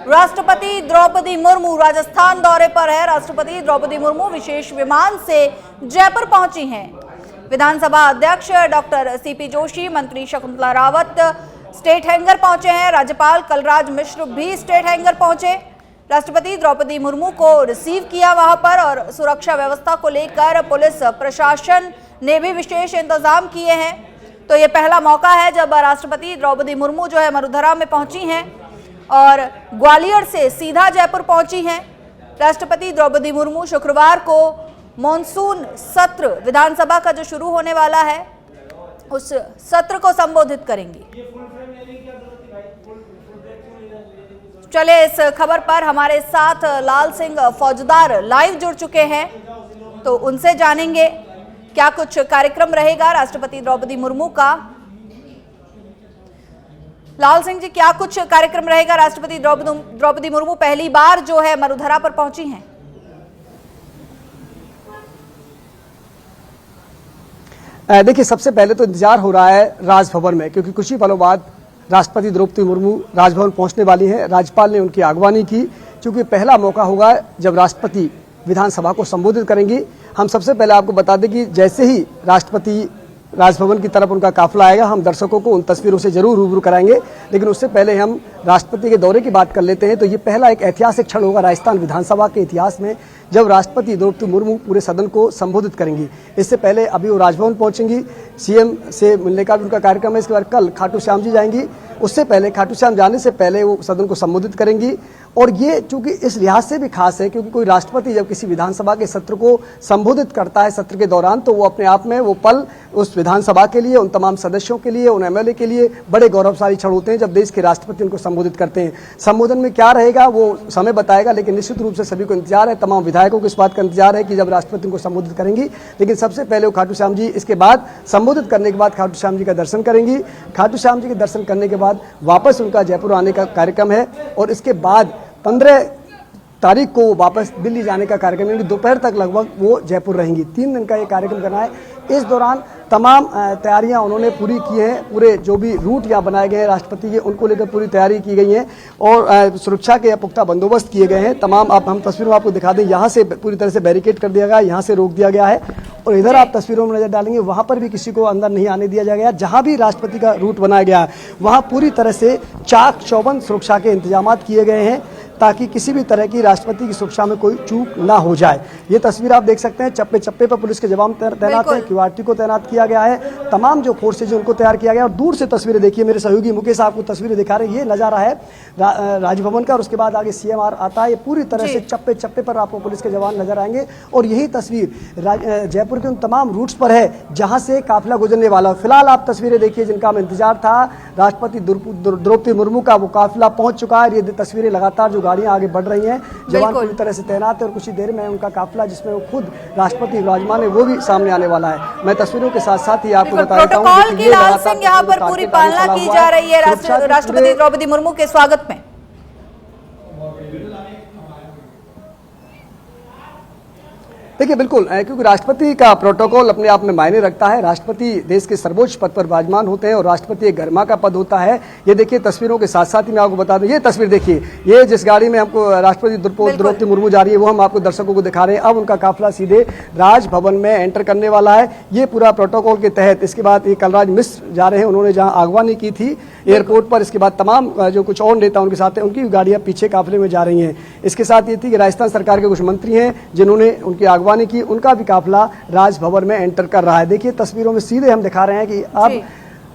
राष्ट्रपति द्रौपदी मुर्मू राजस्थान दौरे पर है। राष्ट्रपति द्रौपदी मुर्मू विशेष विमान से जयपुर पहुंची हैं। विधानसभा अध्यक्ष डॉक्टर सीपी जोशी, मंत्री शकुंतला रावत स्टेट हैंगर पहुंचे हैं। राज्यपाल कलराज मिश्र भी स्टेट हैंगर पहुंचे। राष्ट्रपति द्रौपदी मुर्मू को रिसीव किया वहां पर, और सुरक्षा व्यवस्था को लेकर पुलिस प्रशासन ने भी विशेष इंतजाम किए हैं। तो ये पहला मौका है जब राष्ट्रपति द्रौपदी मुर्मू जो है मरुधरा में पहुंची हैं और ग्वालियर से सीधा जयपुर पहुंची हैं। राष्ट्रपति द्रौपदी मुर्मू शुक्रवार को मॉनसून सत्र विधानसभा का जो शुरू होने वाला है उस सत्र को संबोधित करेंगी। चले इस खबर पर हमारे साथ लाल सिंह फौजदार लाइव जुड़ चुके हैं, तो उनसे जानेंगे क्या कुछ कार्यक्रम रहेगा राष्ट्रपति द्रौपदी मुर्मू का। लाल सिंह जी, क्या कुछ कार्यक्रम रहेगा? राष्ट्रपति द्रौपदी मुर्मू पहली बार जो है मरुधरा पर पहुंची हैं। देखिए, सबसे पहले तो इंतजार हो रहा है राजभवन में, क्योंकि कुछ ही पलों बाद राष्ट्रपति द्रौपदी मुर्मू राजभवन पहुंचने वाली हैं। राज्यपाल ने उनकी अगवानी की, क्योंकि पहला मौका होगा जब राष्ट्रपति विधानसभा को संबोधित करेंगी। हम सबसे पहले आपको बता दें कि जैसे ही राष्ट्रपति राजभवन की तरफ उनका काफिला आएगा, हम दर्शकों को उन तस्वीरों से जरूर रूबरू कराएंगे। लेकिन उससे पहले हम राष्ट्रपति के दौरे की बात कर लेते हैं। तो ये पहला एक ऐतिहासिक क्षण होगा राजस्थान विधानसभा के इतिहास में, जब राष्ट्रपति द्रौपदी मुर्मू पूरे सदन को संबोधित करेंगी। इससे पहले अभी वो राजभवन पहुंचेंगी, सीएम से मिलने का भी उनका कार्यक्रम है। इसके बाद कल खाटू श्याम जी जाएंगी। उससे पहले खाटू श्याम जाने से पहले वो सदन को संबोधित करेंगी। और ये चूंकि इस लिहाज से भी खास है, क्योंकि कोई राष्ट्रपति जब किसी विधानसभा के सत्र को संबोधित करता है सत्र के दौरान, तो वो अपने आप में वो पल उस विधानसभा के लिए, उन तमाम सदस्यों के लिए, उन एमएलए के लिए बड़े गौरवशाली क्षण होते हैं जब देश के राष्ट्रपति उनको संबोधित करते हैं। संबोधन में क्या रहेगा वो समय बताएगा, लेकिन निश्चित रूप से सभी को इंतजार है, तमाम विधायकों को इस बात का इंतजार है कि जब राष्ट्रपति उनको संबोधित करेंगी। लेकिन सबसे पहले वो खाटू श्याम जी, इसके बाद संबोधित करने के बाद खाटू श्याम जी का दर्शन करेंगी। खाटू श्याम जी के दर्शन करने के बाद वापस उनका जयपुर आने का कार्यक्रम है, और इसके बाद 15 तारीख को वापस दिल्ली जाने का कार्यक्रम है। दोपहर तक लगभग वो जयपुर रहेंगी। 3 दिन का ये कार्यक्रम करना है। इस दौरान तमाम तैयारियां उन्होंने पूरी की हैं। पूरे जो भी रूट यहाँ बनाए गए हैं राष्ट्रपति के, उनको लेकर पूरी तैयारी की गई है, और सुरक्षा के पुख्ता बंदोबस्त किए गए हैं। तमाम आप हम तस्वीरों में आपको दिखा दें, यहाँ से पूरी तरह से बैरिकेड कर दिया गया, यहाँ से रोक दिया गया है। और इधर आप तस्वीरों में नजर डालेंगे, वहाँ पर भी किसी को अंदर नहीं आने दिया जाएगा। जहाँ भी राष्ट्रपति का रूट बनाया गया है वहाँ पूरी तरह से चाक चौबंद सुरक्षा के इंतजाम किए गए हैं, ताकि किसी भी तरह की राष्ट्रपति की सुरक्षा में कोई चूक ना हो जाए। ये तस्वीर आप देख सकते हैं, चप्पे चप्पे पर पुलिस के जवान तैनात हैं, क्यूआरटी को तैनात किया गया है, तमाम जो फोर्सेज उनको तैयार किया गया है। और दूर से तस्वीरें देखिए, मेरे सहयोगी मुकेश आपको तस्वीरें दिखा रहे हैं। ये नजारा है राजभवन का, और उसके बाद आगे सीएमआर आता है। ये पूरी तरह से चप्पे चप्पे पर आपको पुलिस के जवान नजर आएंगे। और यही तस्वीर जयपुर के उन तमाम रूट्स पर है जहाँ से काफिला गुजरने वाला। फिलहाल आप तस्वीरें देखिए जिनका हमें इंतजार था। राष्ट्रपति द्रौपदी मुर्मू का वो काफिला पहुंच चुका है। ये तस्वीरें लगातार जो गाड़ियां आगे बढ़ रही हैं, जवान पूरी तरह से तैनात है, और कुछ ही देर में उनका काफिला जिसमें वो खुद राष्ट्रपति विराजमान है वो भी सामने आने वाला है। मैं तस्वीरों के साथ साथ ही आपको बता देता हूं कि लाल सिंह यहाँ पर पूरी पालना की जा रही है राष्ट्रपति द्रौपदी मुर्मू के स्वागत में। देखिए, बिल्कुल, क्योंकि राष्ट्रपति का प्रोटोकॉल अपने आप में मायने रखता है। राष्ट्रपति देश के सर्वोच्च पद पर विराजमान होते हैं, और राष्ट्रपति एक गरिमा का पद होता है। ये देखिए, तस्वीरों के साथ साथ ही मैं आपको बता दूं, ये तस्वीर देखिए, ये जिस गाड़ी में हमको राष्ट्रपति द्रौपदी मुर्मू जा रही है वो हम आपको दर्शकों को दिखा रहे हैं। अब उनका काफिला सीधे राजभवन में एंटर करने वाला है, ये पूरा प्रोटोकॉल के तहत। इसके बाद ये कलराज मिश्र जा रहे हैं, उन्होंने जहाँ अगवानी की थी एयरपोर्ट पर। इसके बाद तमाम जो कुछ और नेता उनके साथ हैं, उनकी गाड़ियाँ पीछे काफिले में जा रही हैं। इसके साथ ये थी कि राजस्थान सरकार के कुछ मंत्री हैं जिन्होंने उनकी अगवानी की, उनका भी काफिला राजभवन में एंटर कर रहा है। देखिए, तस्वीरों में सीधे हम दिखा रहे हैं कि अब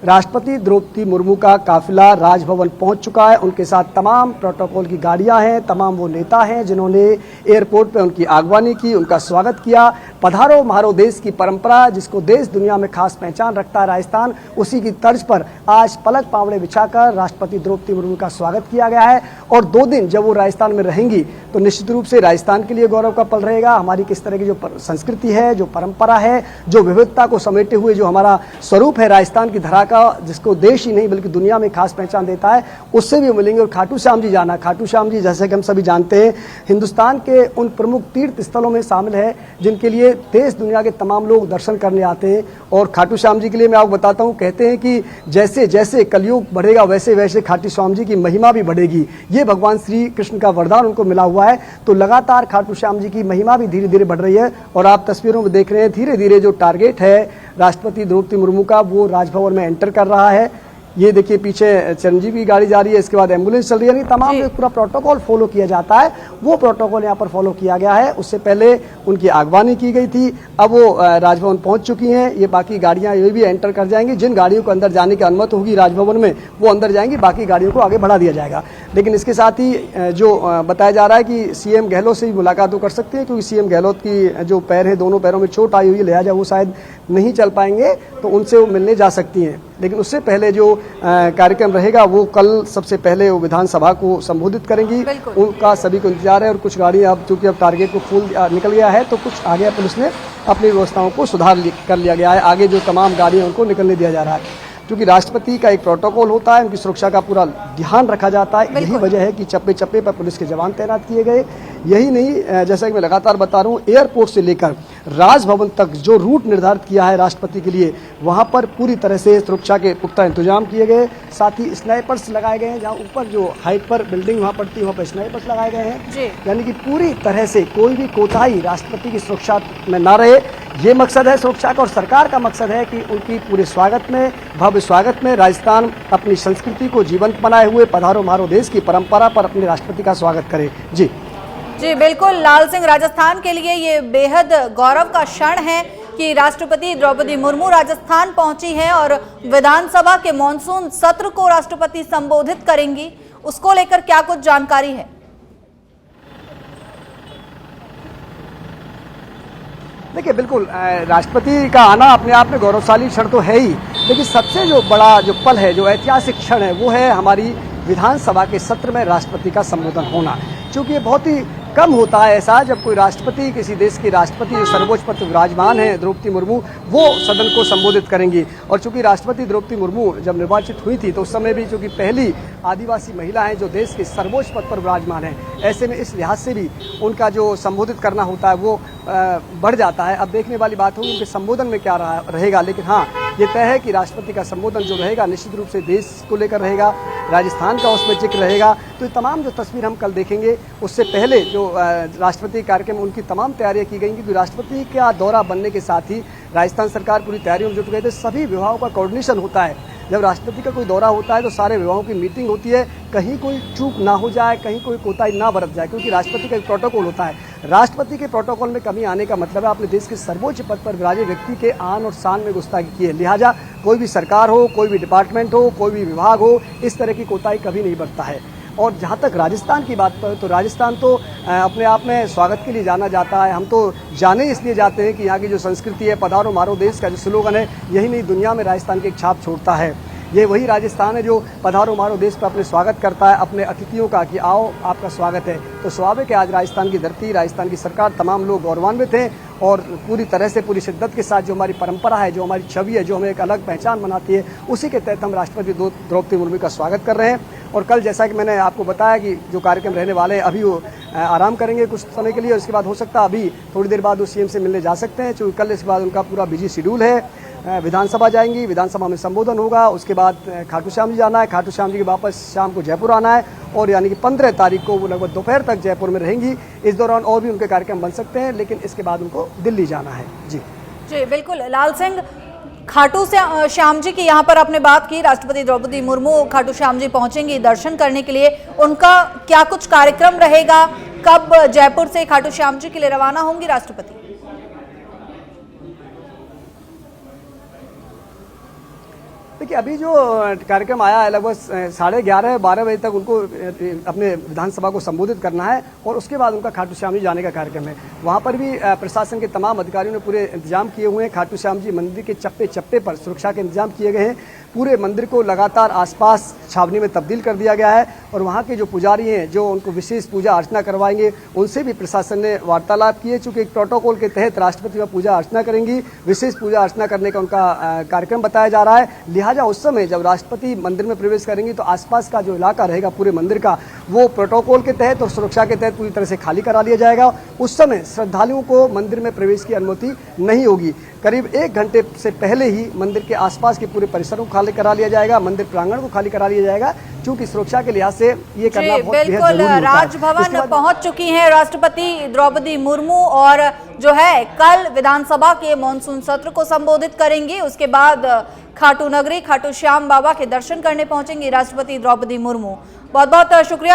राष्ट्रपति द्रौपदी मुर्मू का काफिला राजभवन पहुंच चुका है। उनके साथ तमाम प्रोटोकॉल की गाड़ियां हैं, तमाम वो नेता हैं जिन्होंने एयरपोर्ट पे उनकी अगवानी की, उनका स्वागत किया। पधारो म्हारो देश की परंपरा, जिसको देश दुनिया में खास पहचान रखता है राजस्थान, उसी की तर्ज पर आज पलक पावड़े बिछाकर राष्ट्रपति द्रौपदी मुर्मू का स्वागत किया गया है। और 2 दिन जब वो राजस्थान में रहेंगी तो निश्चित रूप से राजस्थान के लिए गौरव का पल रहेगा। हमारी किस तरह की जो संस्कृति है, जो परंपरा है, जो विविधता को समेटे हुए जो हमारा स्वरूप है राजस्थान की धरा का जिसको देश ही नहीं बल्कि दुनिया में खास पहचान देता है, उससे भी मिलेंगे। और खाटू श्याम जी जाना, खाटू श्याम जी जैसे कि हम सभी जानते हैं हिंदुस्तान के उन प्रमुख तीर्थ स्थलों में शामिल है जिनके लिए देश दुनिया के तमाम लोग दर्शन करने आते हैं। और खाटू श्याम जी के लिए मैं आपको बताता हूँ, कहते हैं कि जैसे जैसे कलयुग बढ़ेगा वैसे वैसे खाटू श्याम जी की महिमा भी बढ़ेगी। ये भगवान श्री कृष्ण का वरदान उनको मिला हुआ है। तो लगातार खाटू श्याम जी की महिमा भी धीरे धीरे बढ़ रही है। और आप तस्वीरों में देख रहे हैं धीरे धीरे जो टारगेट है राष्ट्रपति द्रौपदी मुर्मू का, वो राजभवन में एंटर कर रहा है। ये देखिए पीछे चिरंजीवी की गाड़ी जा रही है, इसके बाद एम्बुलेंस चल रही है। तमाम जो पूरा प्रोटोकॉल फॉलो किया जाता है वो प्रोटोकॉल यहाँ पर फॉलो किया गया है। उससे पहले उनकी आगवानी की गई थी, अब वो राजभवन पहुंच चुकी हैं। ये बाकी गाड़ियां ये भी एंटर कर जाएंगी। जिन गाड़ियों को अंदर जाने की अनुमति होगी राजभवन में वो अंदर जाएंगी, बाकी गाड़ियों को आगे बढ़ा दिया जाएगा। लेकिन इसके साथ ही जो बताया जा रहा है कि सीएम गहलोत से भी मुलाकात तो कर सकते हैं, क्योंकि सीएम गहलोत की जो पैर है दोनों पैरों में चोट आई हुई है, लिहाजा वो शायद नहीं चल पाएंगे, तो उनसे वो मिलने जा सकती हैं। लेकिन उससे पहले जो कार्यक्रम रहेगा वो कल सबसे पहले वो विधानसभा को संबोधित करेंगी। उनका सभी को इंतजार है। और कुछ गाड़ियां अब चूंकि अब टारगेट को फुल निकल गया है तो कुछ आगे पुलिस ने अपनी व्यवस्थाओं को सुधार कर लिया गया है। आगे जो तमाम गाड़ियां उनको निकलने दिया जा रहा है, क्योंकि राष्ट्रपति का एक प्रोटोकॉल होता है, उनकी सुरक्षा का पूरा ध्यान रखा जाता है। यही वजह है कि चप्पे चप्पे पर पुलिस के जवान तैनात किए गए। यही नहीं, जैसा कि मैं लगातार बता रहा हूँ, एयरपोर्ट से लेकर राजभवन तक जो रूट निर्धारित किया है राष्ट्रपति के लिए, वहां पर पूरी तरह से सुरक्षा के पुख्ता इंतजाम किए गए। साथ ही स्नाइपर्स लगाए गए हैं, जहाँ ऊपर जो हाइट पर बिल्डिंग वहां पड़ती है वहां पर स्नाइपर्स लगाए गए हैं। यानी कि पूरी तरह से कोई भी कोताही राष्ट्रपति की सुरक्षा में ना रहे, ये मकसद है सुरक्षा का। और सरकार का मकसद है कि उनकी पूरे स्वागत में, भव्य स्वागत में राजस्थान अपनी संस्कृति को जीवंत बनाए हुए पधारो मारो देश की परंपरा पर अपने राष्ट्रपति का स्वागत करे। जी बिल्कुल लाल सिंह, राजस्थान के लिए ये बेहद गौरव का क्षण है कि राष्ट्रपति द्रौपदी मुर्मू राजस्थान पहुंची हैं और विधानसभा के मॉनसून सत्र को राष्ट्रपति संबोधित करेंगी। उसको लेकर क्या कुछ जानकारी है? देखिए बिल्कुल, राष्ट्रपति का आना अपने आप में गौरवशाली क्षण तो है ही, लेकिन सबसे जो बड़ा जो पल है, जो ऐतिहासिक क्षण है, वो है हमारी विधानसभा के सत्र में राष्ट्रपति का संबोधन होना। क्योंकि ये बहुत ही कम होता है ऐसा जब कोई राष्ट्रपति, किसी देश की राष्ट्रपति जो सर्वोच्च पद पर विराजमान है द्रौपदी मुर्मू, वो सदन को संबोधित करेंगी। और चूंकि राष्ट्रपति द्रौपदी मुर्मू जब निर्वाचित हुई थी तो उस समय भी चूंकि पहली आदिवासी महिला हैं जो देश के सर्वोच्च पद पर विराजमान है, ऐसे में इस लिहाज से भी उनका जो संबोधित करना होता है वो बढ़ जाता है। अब देखने वाली बात होगी उनके संबोधन में क्या रहेगा। लेकिन हाँ, ये तय है कि राष्ट्रपति का संबोधन जो रहेगा निश्चित रूप से देश को लेकर रहेगा, राजस्थान का उसमें जिक्र रहेगा। तो ये तमाम जो तस्वीर हम कल देखेंगे, उससे पहले जो राष्ट्रपति कार्यक्रम उनकी तमाम तैयारियां की गई, क्योंकि राष्ट्रपति का दौरा बनने के साथ ही राजस्थान सरकार पूरी तैयारियों में जुट गए थे। सभी विभागों का कोऑर्डिनेशन होता है। जब राष्ट्रपति का कोई दौरा होता है तो सारे विभागों की मीटिंग होती है, कहीं कोई चूक ना हो जाए, कहीं कोई कोताही ना बरत जाए, क्योंकि राष्ट्रपति का एक प्रोटोकॉल होता है। राष्ट्रपति के प्रोटोकॉल में कमी आने का मतलब है अपने देश के सर्वोच्च पद पर विराजे व्यक्ति के आन और शान में गुस्ताखी की है। लिहाजा कोई भी सरकार हो, कोई भी डिपार्टमेंट हो, कोई भी विभाग हो, इस तरह की कोताही कभी नहीं बरतता है। और जहाँ तक राजस्थान की बात पर, तो राजस्थान तो अपने आप में स्वागत के लिए जाना जाता है। हम तो जाने इसलिए जाते हैं कि यहाँ की जो संस्कृति है, पधारो मारो देश का जो स्लोगन है, यही नहीं दुनिया में राजस्थान की एक छाप छोड़ता है। ये वही राजस्थान है जो पधारो मारो देश पर अपने स्वागत करता है अपने अतिथियों का, कि आओ आपका स्वागत है। तो स्वाभाविक है आज राजस्थान की धरती, राजस्थान की सरकार, तमाम लोग गौरवान्वित हैं और पूरी तरह से पूरी शिद्दत के साथ जो हमारी परंपरा है, जो हमारी छवि है, जो हमें एक अलग पहचान बनाती है, उसी के तहत हम राष्ट्रपति द्रौपदी मुर्मू का स्वागत कर रहे हैं। और कल जैसा कि मैंने आपको बताया कि जो कार्यक्रम रहने वाले हैं, अभी वो आराम करेंगे कुछ समय के लिए, और उसके बाद हो सकता है अभी थोड़ी देर बाद वो सीएम से मिलने जा सकते हैं, क्योंकि कल इसके बाद उनका पूरा बिजी शेड्यूल है। विधानसभा जाएंगी, विधानसभा में संबोधन होगा, उसके बाद खाटू श्याम जी जाना है, खाटू श्याम जी के वापस शाम को जयपुर आना है, और यानी कि 15 तारीख को वो लगभग दोपहर तक जयपुर में रहेंगी। इस दौरान और भी उनके कार्यक्रम बन सकते हैं, लेकिन इसके बाद उनको दिल्ली जाना है। जी बिल्कुल लाल सिंह, खाटू श्याम जी की यहाँ पर आपने बात की, राष्ट्रपति द्रौपदी मुर्मू खाटू श्याम जी पहुंचेंगी दर्शन करने के लिए। उनका क्या कुछ कार्यक्रम रहेगा, कब जयपुर से खाटू श्याम जी के लिए रवाना होंगी राष्ट्रपति? देखिए अभी जो कार्यक्रम आया है लगभग 11:30-12 बजे तक उनको अपने विधानसभा को संबोधित करना है, और उसके बाद उनका खाटू श्याम जी जाने का कार्यक्रम है। वहाँ पर भी प्रशासन के तमाम अधिकारियों ने पूरे इंतजाम किए हुए हैं। खाटू श्याम जी मंदिर के चप्पे चप्पे पर सुरक्षा के इंतजाम किए गए हैं। पूरे मंदिर को लगातार आसपास छावनी में तब्दील कर दिया गया है और वहाँ के जो पुजारी हैं जो उनको विशेष पूजा अर्चना करवाएंगे उनसे भी प्रशासन ने वार्तालाप किए। चूँकि एक प्रोटोकॉल के तहत राष्ट्रपति वह पूजा अर्चना करेंगी, विशेष पूजा अर्चना करने का उनका कार्यक्रम बताया जा रहा है। लिहाजा उस समय जब राष्ट्रपति मंदिर में प्रवेश करेंगी तो आसपास का जो इलाका रहेगा पूरे मंदिर का वो प्रोटोकॉल के तहत और सुरक्षा के तहत पूरी तरह से खाली करा लिया जाएगा। उस समय श्रद्धालुओं को मंदिर में प्रवेश की अनुमति नहीं होगी। करीब 1 घंटे से पहले ही मंदिर के आसपास के पूरे परिसरों को खाली करा लिया जाएगा, मंदिर प्रांगण को खाली करा लिया जाएगा, क्योंकि सुरक्षा के लिहाज से ये करना बहुत बेहद बिल्कुल। जरूरी होता है। राजभवन पहुंच चुकी हैं राष्ट्रपति द्रौपदी मुर्मू और जो है कल विधानसभा के मॉनसून सत्र को संबोधित करेंगी। उसके बाद खाटू नगरी खाटू श्याम बाबा के दर्शन करने पहुंचेंगी राष्ट्रपति द्रौपदी मुर्मू। बहुत बहुत शुक्रिया।